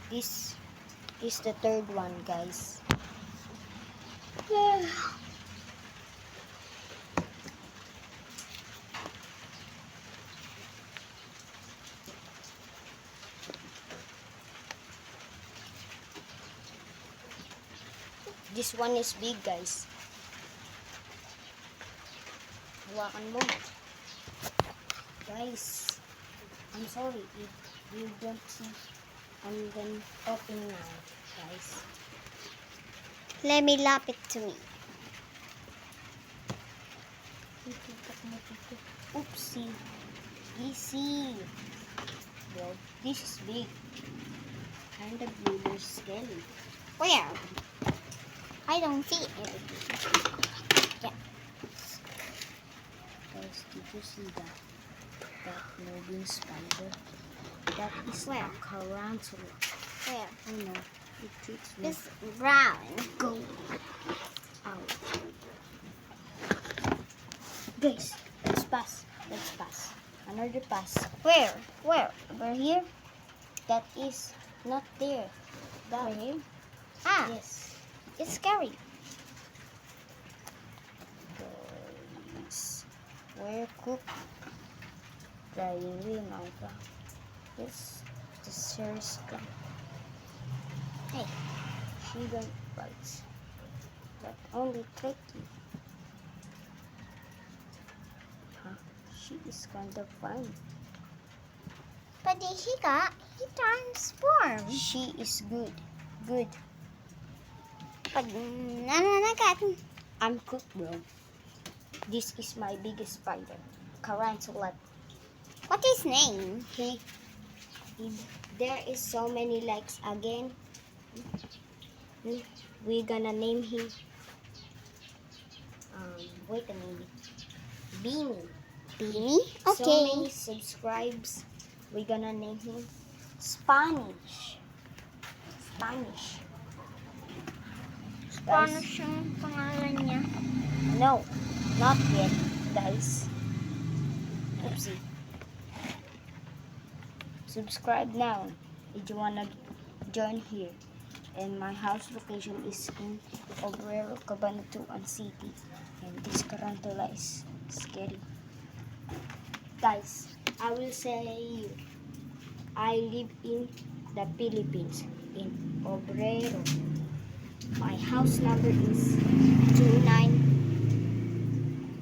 This is the third one, guys. This one is big, guys. Hawakan mo. Guys, I'm sorry if you don't see. I'm gonna open now, guys. Let me lap it to me. Oopsie. Easy. Well, this is big. Kind of really scary. Where? I don't see it. Yeah. Guys, did you see that? That moving spider? That is Where? a tarantula. Where? I know. It treats me. It's brown. Go out. Guys, let's pass. Let's pass. Another pass. Where? Where? Over here. That is not there. That Over here? Ah, yes. it's scary. Guys, we're cooked. Drying out. Yes, the serious gun. Hey. She don't bite, but only tricky. Huh? She is kind of fun. But he transformed. She is good. Good. Pag nananagat. I'm cooked, bro. This is my biggest spider. Tarantula. What is name? There is so many likes again. We're gonna name him. Wait a minute. Beanie. Beanie? So Okay. many subscribes. We're gonna name him Spanish. Spanish. Spanish yung pangalan niya. No, not yet, guys. Oopsie. Subscribe now if you wanna join here. And my house location is in Obrero, Cabanatuan City. And this tarantula is scary. Guys, I will say I live in the Philippines, in Obrero. My house number is 29.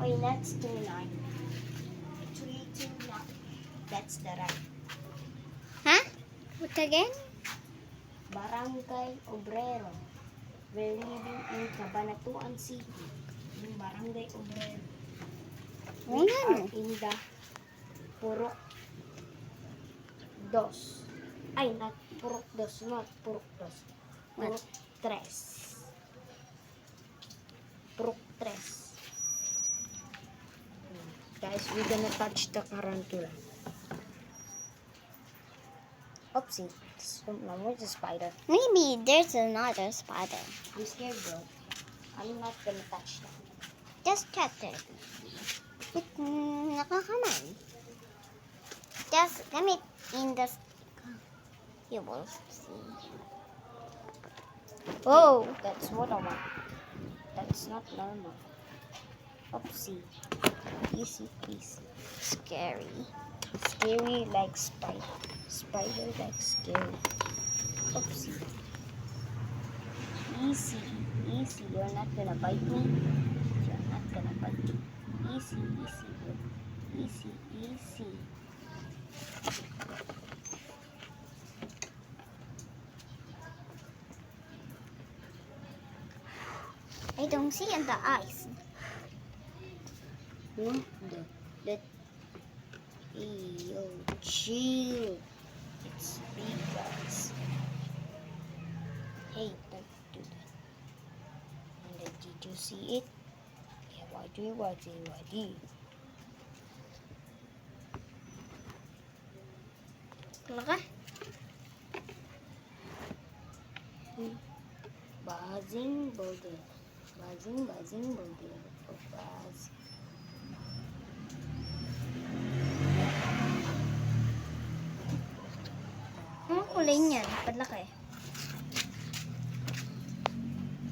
Wait, that's 29. 329. That's the right. Huh? What again? Barangay Obrero. We're living in Cabanatuan City. In Barangay Obrero. We are in the Purok Dos. Ay, not Purok Dos, not Purok Dos. Purok Tres. Purok Tres. Guys, we're gonna touch the tarantula. Oopsie. Where's the spider? Maybe there's another spider. I'm scared, bro. I'm not gonna touch that. Just check it. Nakakaman. Just let me in the. You will see. Oh, that's what I want. That's not normal. Oopsie. Easy peasy. Scary. Scary like spider. Spider like scary. Oopsie. Easy. Easy. You're not gonna bite me. You're not gonna bite me. Easy. Easy. Bro. Easy. Easy. I don't see in the eyes. No? Let yo chill. It's big, guys. Hey, don't do that. And then, did you see it? Yeah, wadi. Talaga? Buzzing burger. Buzzing burger. Buzz. kulay niyan? Padlaki.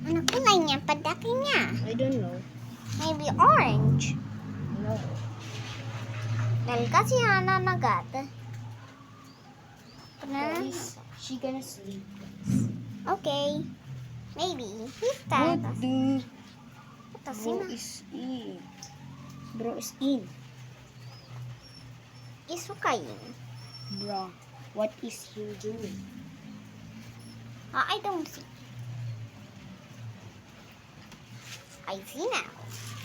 Ano kulay niya? Padlaki niya. I don't know. Maybe orange. No. Dahil kasi nananagat. Guys, she gonna sleep. Okay. Maybe. He's tired. What the? Kasi Bro na. is in. Bro is in. Isukayin. Bro, what is he doing? I don't see. I see now.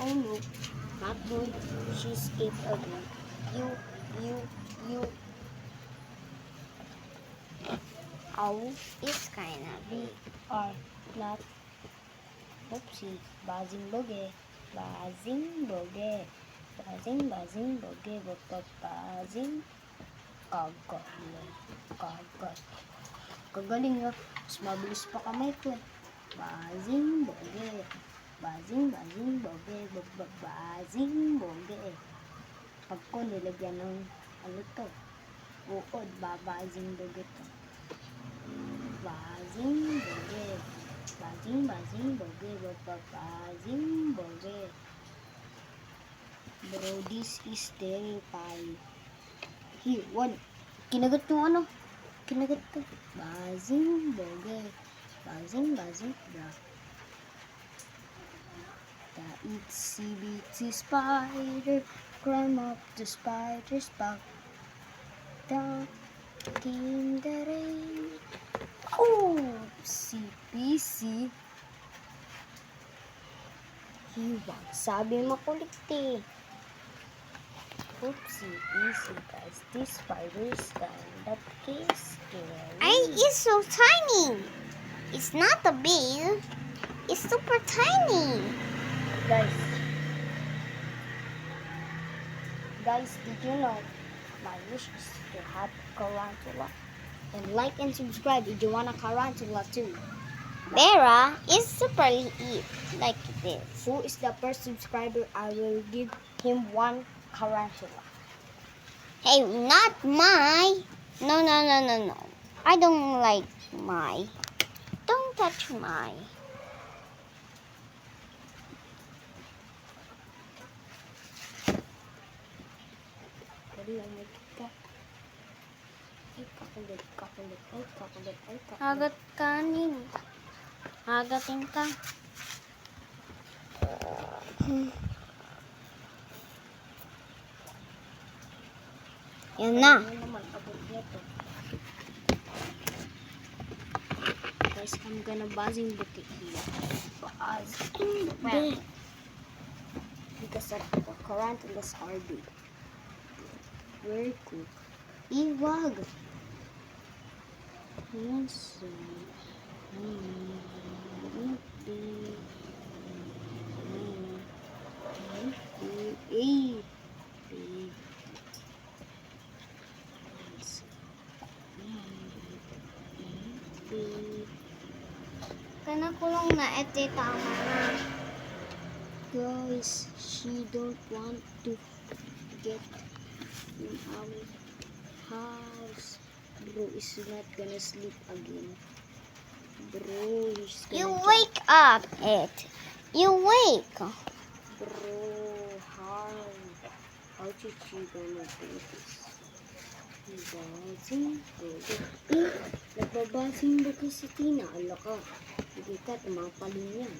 Oh no, not good. She escaped again. You. Oh, it's kind of We are not. Oopsie. Bazing boge. Bazing boge. Bazing boge. Bazing. Kagat. Kagaling nga. Mas mabilis pa kamay ko. Bazing boge. Bazing boge. Bazing boge. Pag ko nilagyan ng ano to. Uod. Bazing boge to. Bazing boge. Bazing boge. Bazing boge. Bro, this is terrifying. Here, one. Kinagat yung ano. Kinagat to. Bazing boge. Bazing. Bra. The itsy bitsy spider climb up the spider's back. Down came the rain. Oh, CPC. Hiwag. Sabi makulit eh. Oopsie, easy guys. This spider is kind of scary. It's so tiny. It's not a big. It's super tiny. Guys, did you know my wish is to have tarantula? And like and subscribe if you want a tarantula too. Vera is super eat like this. Who is the first subscriber? I will give him one tarantula. Hey, not my. No. I don't like my. Don't touch my. Dali lang magkita. Ay, kakulit. Hagat kanin. Hagatin ka. Yan na. Ano naman, abot nito. Guys, I'm gonna buzzing book it here. Buzzing book. Because of the tarantulas are big. Very cool. Iwag! Yes. Kanakulong na ete tama na. Guys, she don't want to get in our house. Bro is not gonna sleep again. Bro, he's gonna You jump. wake up it. You wake. Bro, how did she gonna do this? Basing boge. Nagbabasing boge si Tina. Ala ka. Hindi ka, tumapalin yan.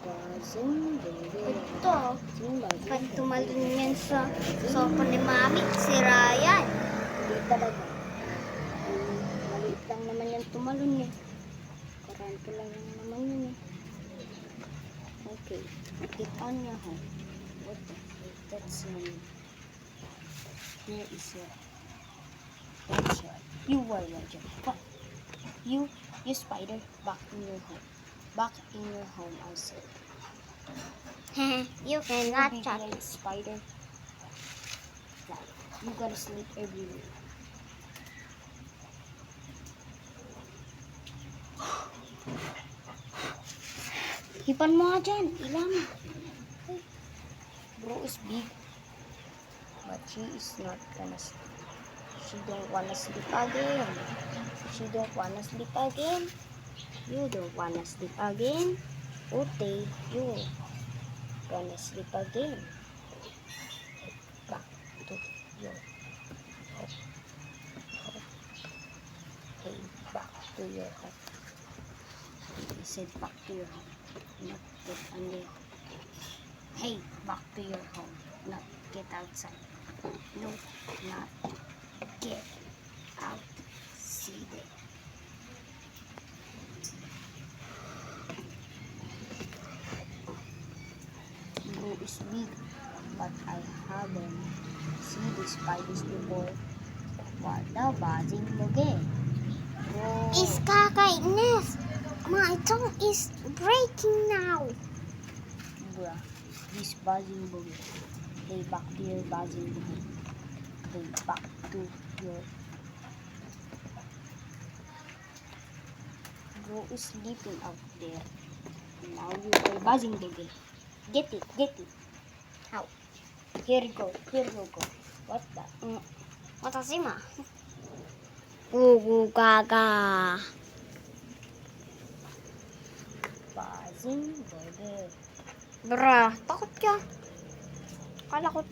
Basing boge. Ito. Basing Pag boge. tumalon yan sa sofa ni Mami, si Ryan. Hindi talaga. Maliit lang naman yung tumalon eh. Tarantula lang naman yun eh. Okay. Get on your home. What the fuck? That's here is your. That's right. You were legend. You spider, back in your home. Back in your home, I said. You cannot You touch big spider. Like, you gotta sleep everywhere. Hipan mo nga dyan. Ilan? Bro is big. But she is not gonna sleep. She don't wanna sleep again. She don't wanna sleep again. You don't wanna sleep again. Ute, you gonna sleep again. Back to your home. Hey, back to your home. I said back to your home. Not get on your home. Hey, back to your home. Not get outside. No, not get out. See there. Blue is big, but I haven't seen these spiders before. What the buzzing again? Whoa. It's kakainis. My tongue is breaking now. Bruh, this buzzing boogie. They back to your buzzing boogie. They back to your. Bro is sleeping out there. Now you are buzzing boogie. Get it, get it. How? Here you go, here you go. What the? 私今。Gugu gaga. Buzzing boogie. Bra, takot ka. Kala ko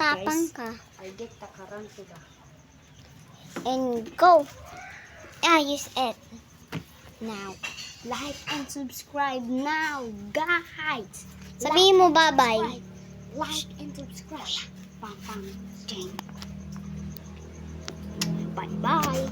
tapang Guys. ka. I get takarantula. And go. Use it. Now. Like and subscribe now, guys. Sabihin mo bye-bye. Like and subscribe. Pam pam. Ding. Bye bye.